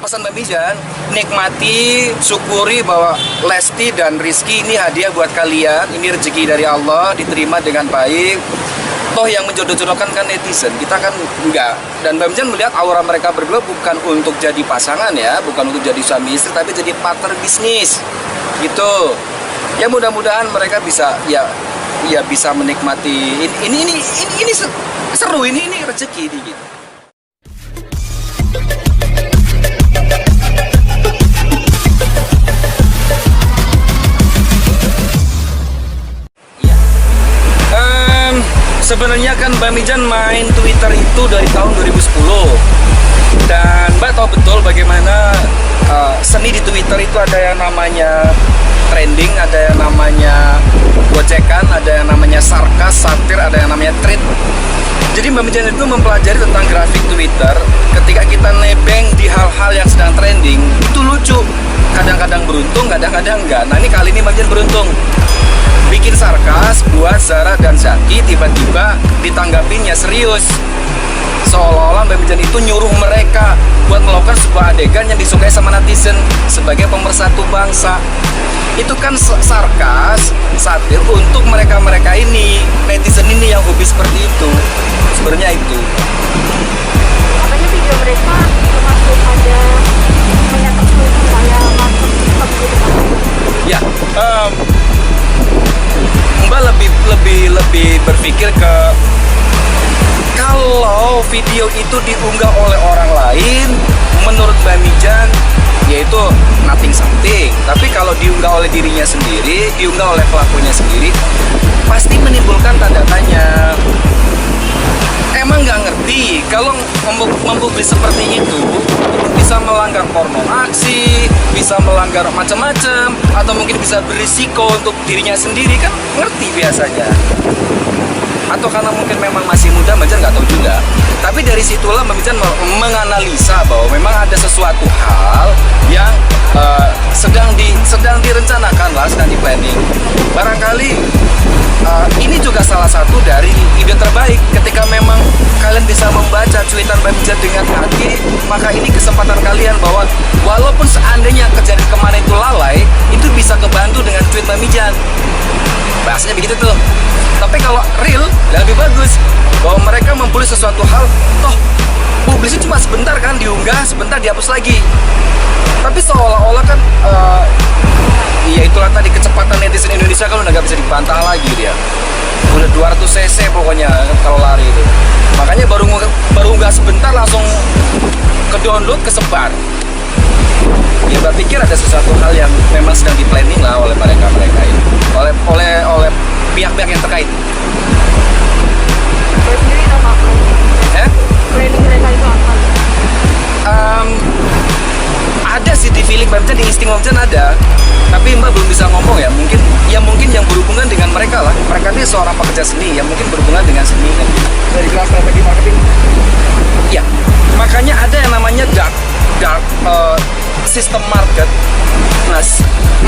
pesan Mbak Mijan, nikmati, syukuri bahwa Lesti dan Rizky ini hadiah buat kalian. Ini rezeki dari Allah, diterima dengan baik. Toh yang menjodoh-jodohkan kan netizen, kita kan enggak. Dan Mbak Mijan melihat aura mereka berdua bukan untuk jadi pasangan ya, bukan untuk jadi suami istri, tapi jadi partner bisnis gitu. Ya mudah-mudahan mereka bisa ya bisa menikmati ini seru, ini rezeki ini gitu. Sebenarnya kan Mbak Mijan main Twitter itu dari tahun 2010. Dan Mbak tahu betul bagaimana seni di Twitter itu ada yang namanya trending, ada yang namanya gocekan, ada yang namanya sarkas, satir, ada yang namanya tweet. Jadi Mbak Mijan itu mempelajari tentang grafik Twitter. Ketika kita nebeng di hal-hal yang sedang trending, itu lucu. Kadang-kadang beruntung, kadang-kadang enggak. Nah ini kali ini Mbak Mijan beruntung. Bikin sarkas buat Zara dan Zaki, tiba-tiba ditanggapinya serius. Seolah-olah Mbak Mijan itu nyuruh mereka buat melakukan sebuah adegan yang disukai sama netizen sebagai pemersatu bangsa. Itu kan sarkas, satir untuk mereka-mereka ini, netizen ini yang hobi seperti itu. Sebenarnya itu. Makanya video mereka termasuk ada menyatakan saya masuk gitu. Ya, Mbak lebih berpikir ke kalau video itu diunggah oleh orang lain, menurut Mbak Mijan yaitu nothing something. Tapi kalau diunggah oleh dirinya sendiri, diunggah oleh pelakunya sendiri, pasti menimbulkan tanda tanya. Emang nggak ngerti kalau mempublis seperti itu bisa melanggar porno aksi, bisa melanggar macam-macam, atau mungkin bisa berisiko untuk dirinya sendiri, kan ngerti biasanya. Atau karena mungkin memang masih muda, Mbak Mijan nggak tahu juga. Tapi dari situlah Mbak Mijan menganalisa bahwa memang ada sesuatu hal yang sedang direncanakan lah, sedang di planning. Barangkali ini juga salah satu dari ide terbaik. Ketika memang kalian bisa membaca cuitan Mbak Mijan dengan hati, maka ini kesempatan kalian bahwa walaupun seandainya kejadian kemarin itu lalai, itu bisa kebantu dengan tweet Mbak Mijan. Bahasanya begitu tuh. Tapi kalau real, lebih bagus bahwa mereka mempublis sesuatu hal, toh publisnya cuma sebentar kan, diunggah, sebentar dihapus lagi. Tapi seolah-olah kan ya itulah tadi, kecepatan netizen Indonesia kan udah gak bisa dibantah lagi dia. Udah 200 cc pokoknya kalau lari itu. Makanya baru unggah sebentar langsung ke download, kesebar. Ya Mbak pikir ada sesuatu hal yang memang sedang di planning lah oleh mereka ini, oleh pihak-pihak yang terkait. Saya sendiri nama apa? Planning mereka itu apa? Ada sih di feeling Mbak Mijan, di insting Mbak Mijan ada, tapi Mbak belum bisa ngomong ya. Mungkin yang berhubungan dengan mereka lah. Mereka ini seorang pekerja seni yang mungkin berhubungan dengan seni kan. Dari kelas strategi marketing. Ya, makanya ada yang namanya dark sistem market. Nah,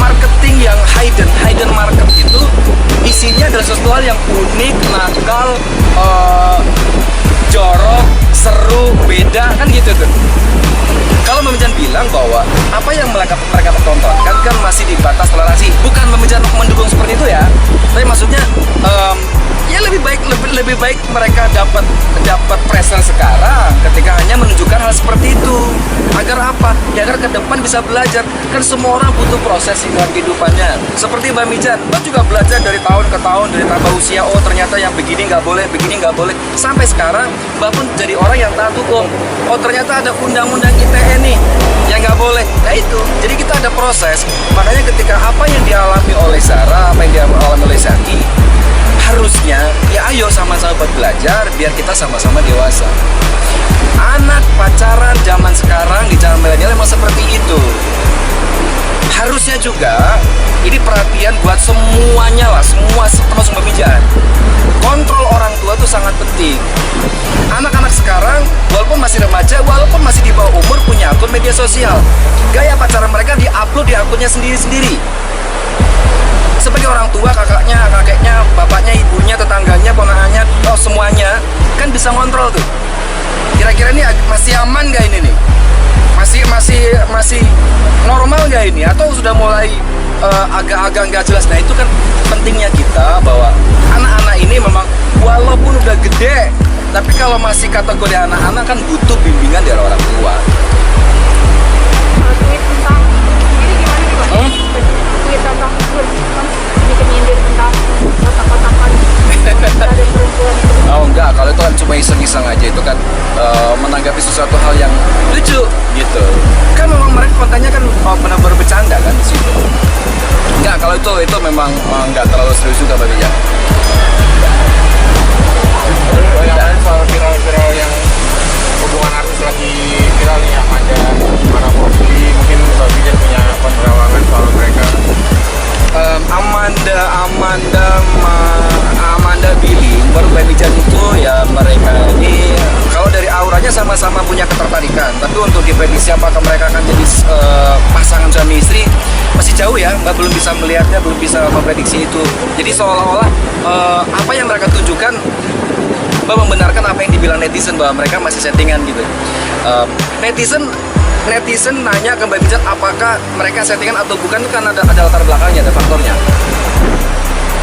marketing yang hidden market itu isinya adalah sesuatu hal yang unik, nakal, jorok, seru, beda kan gitu tuh. Kalau Mbak Mijan bilang bahwa apa yang mereka pertontonkan kan masih di batas toleransi, bukan Mbak Mijan mendukung seperti itu ya. Tapi maksudnya ya lebih baik mereka dapat presence sekarang ketika hanya menunjukkan hal seperti itu. Agar apa? Ya agar ke depan bisa belajar. Kan semua orang butuh proses di dalam kehidupannya. Seperti Mbak Mijan, Mbak juga belajar dari tahun ke tahun, dari tambah usia. Oh ternyata yang begini nggak boleh, begini nggak boleh. Sampai sekarang Mbak pun jadi orang yang taat hukum. Oh ternyata ada undang-undang ITE nih yang nggak boleh. Nah itu, jadi kita ada proses. Makanya ketika apa yang dialami oleh Zara, apa yang dialami oleh Zaki, harusnya ya ayo sama-sama buat belajar biar kita sama-sama dewasa. Anak pacaran zaman sekarang di zaman milenial memang seperti itu. Harusnya juga ini perhatian buat semuanya lah, semua termasuk Mbak Mijan. Kontrol orang tua itu sangat penting. Anak-anak sekarang walaupun masih remaja, walaupun masih di bawah umur, punya akun media sosial. Gaya pacaran mereka diupload di akunnya sendiri-sendiri. Sebagai orang tua, kakeknya, bapaknya, ibunya, tetangganya, ponakannya, semuanya kan bisa ngontrol tuh. Kira-kira ini masih aman gak ini nih? masih normal nggak ini atau sudah mulai agak-agak nggak jelas. Nah itu kan pentingnya kita bahwa anak-anak ini memang walaupun udah gede, tapi kalau masih kategori anak-anak kan butuh bimbingan dari orang tua. Tweet tentang ini gimana nih Pak? Tweet tentang kan nyindir tentang kotak-kotakan ada perempuan itu. Oh enggak, kalau itu kan cuma iseng-iseng aja, itu kan menanggapi sesuatu hal yang lucu gitu. Kan memang mereka kontennya kan benar-benar bercanda kan di situ. Enggak, kalau itu memang enggak terlalu serius juga bagi ya. Yang lain soal viral-viral yang hubungan artis lagi viral nih, Amanda, para Bobby, mungkin Mbak Mijan punya penerawangan soal mereka. Amanda Billy, baru Mijan itu ya mereka ini kalau dari auranya sama-sama punya ketertarikan, tapi untuk diprediksi apakah mereka akan jadi pasangan suami istri masih jauh ya, Mbak belum bisa melihatnya, belum bisa memprediksi itu. Jadi seolah-olah apa yang mereka tunjukkan Mbak membenarkan apa yang dibilang netizen bahwa mereka masih settingan gitu. Netizen nanya ke Mbak Mijan apakah mereka settingan atau bukan, itu kan ada latar belakangnya, ada faktornya.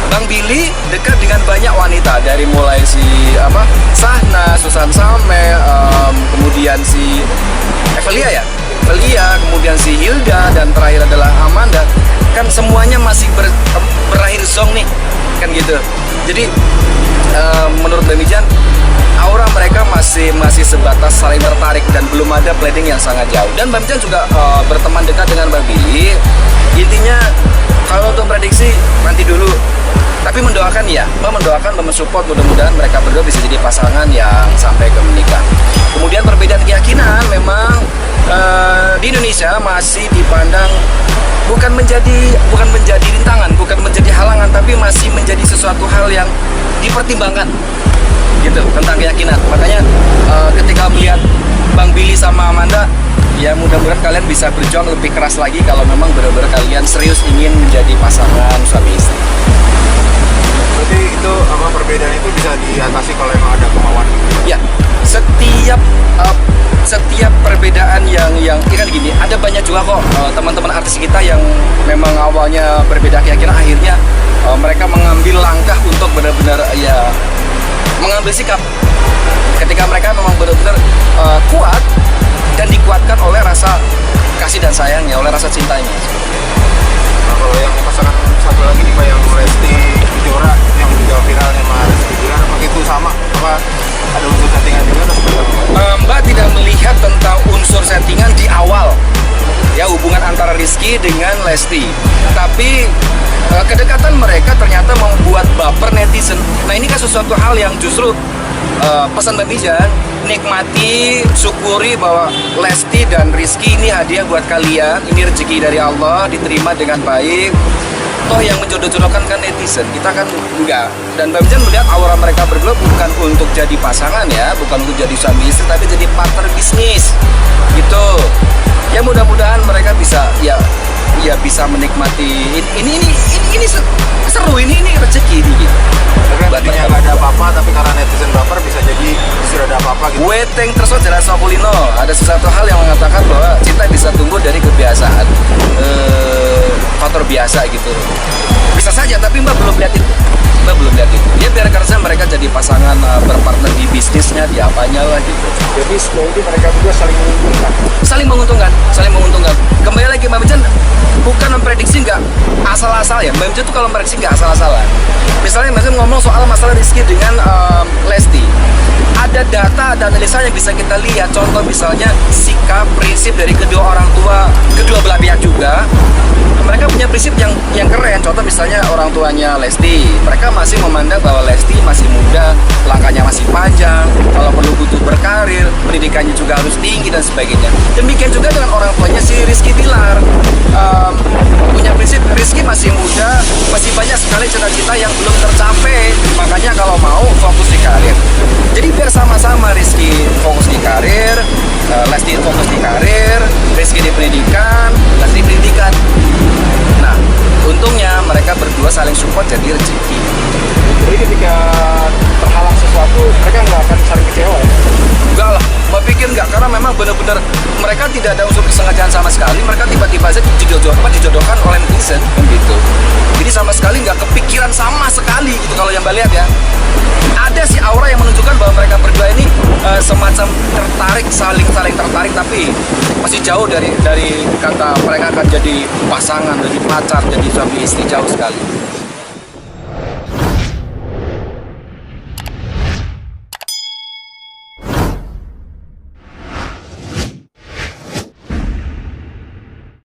Bang Billy dekat dengan banyak wanita, dari mulai si Sahna, Susan Salme, kemudian si Evelia, kemudian si Hilda, dan terakhir adalah Amanda. Kan semuanya masih berakhir zong nih, kan gitu. Jadi menurut Mbak Mijan, aura mereka masih sebatas saling tertarik dan belum ada planning yang sangat jauh. Dan Mbak Mijan juga berteman dekat dengan Mbak Billy. Intinya kalau untuk prediksi nanti dulu. Tapi mendoakan ya, Mbak mendoakan, Mbak mensupport, mudah-mudahan mereka berdua bisa jadi pasangan yang sampai ke menikah. Kemudian perbedaan keyakinan memang di Indonesia masih dipandang bukan menjadi rintangan, bukan menjadi halangan, tapi masih menjadi sesuatu hal yang dipertimbangkan gitu tentang keyakinan. Makanya ketika melihat Bang Billy sama Amanda, ya mudah-mudahan kalian bisa berjuang lebih keras lagi kalau memang benar-benar kalian serius ingin menjadi pasangan suami istri. Berarti itu perbedaan itu bisa diatasi kalau emang ada kemauan. Ya, setiap perbedaan yang kan gini, ada banyak juga kok teman-teman artis kita yang memang awalnya berbeda keyakinan, akhirnya mereka mengambil langkah untuk benar-benar ya mengambil sikap ketika mereka memang benar-benar kuat dan dikuatkan oleh rasa kasih dan sayangnya, oleh rasa cintanya. Nah, kalau yang pasangan satu lagi nih Pak, yang Lesti Kejora yang juga viralnya sama Rizky Bilar, apakah itu sama? Apa ada unsur settingan juga atau seperti apa? Mbak tidak melihat tentang unsur settingan di awal ya hubungan antara Rizky dengan Lesti, tapi kedekatan mereka ternyata membuat baper netizen. Nah ini kan sesuatu hal yang justru pesan Mbak Mijan, nikmati, syukuri bahwa Lesti dan Rizky ini hadiah buat kalian, ini rezeki dari Allah, diterima dengan baik. Toh yang menjodoh-jodohkan kan netizen, kita kan enggak. Dan Mbak Mijan melihat aura mereka berdua bukan untuk jadi pasangan ya, bukan untuk jadi suami istri, tapi jadi partner bisnis gitu. Ya mudah-mudahan mereka bisa ya bisa menikmati ini seru, ini rezeki ini gitu. Tapi tadinya nggak ada apa-apa, tapi karena netizen baper bisa jadi sudah ada apa-apa gitu. Weteng terus jelas Sokulino, ada sesuatu hal yang mengatakan bahwa cinta bisa tumbuh dari kebiasaan, faktor biasa gitu. Bisa saja, tapi Mbak belum lihat itu. Ya biar karena mereka jadi pasangan berpartner di bisnisnya, di apanya lah gitu. Jadi sejauh ini mereka berdua saling menguntungkan. Saling menguntungkan. Kembali lagi Mbak Mijan bukan memprediksi nggak asal-asal ya. Mbak Mijan tuh kalau memprediksi nggak asal-asalan. Misalnya Mbak Mijan ngomong soal masalah Rizky dengan Lesti, ada data, ada analisa yang bisa kita lihat. Contoh misalnya sikap, prinsip dari kedua orang tua, kedua belah pihak juga. Mereka punya prinsip yang keren. Contoh misalnya orang tuanya Lesti, mereka masih memandang bahwa Lesti masih muda, langkahnya masih panjang, kalau perlu butuh berkarir, pendidikannya juga harus tinggi dan sebagainya. Demikian juga dengan orang tuanya si Rizky Bilar, punya prinsip Rizky masih muda, masih banyak sekali cita-cita yang belum tercapai, makanya kalau mau fokus di karir. Jadi biar sama-sama Rizky fokus di karir, Lesti fokus di karir, Rizky di pendidikan, Lesti di pendidikan. Nah, untungnya mereka berdua saling support jadi rezeki. Jadi ketika terhalang sesuatu, mereka nggak akan saling kecewa ya? Enggak lah, Mbak pikir enggak, karena memang memang benar-benar mereka tidak ada unsur kesengajaan sama sekali. Mereka tiba-tiba saja dijodohkan oleh netizen kan gitu. Jadi sama sekali nggak kepikiran sama sekali gitu kalau yang Mbak lihat ya. Ada sih aura yang menunjukkan bahwa mereka berdua ini semacam tertarik, saling tertarik, tapi masih jauh dari kata mereka akan jadi pasangan, jadi pacar, jadi suami istri, jauh sekali.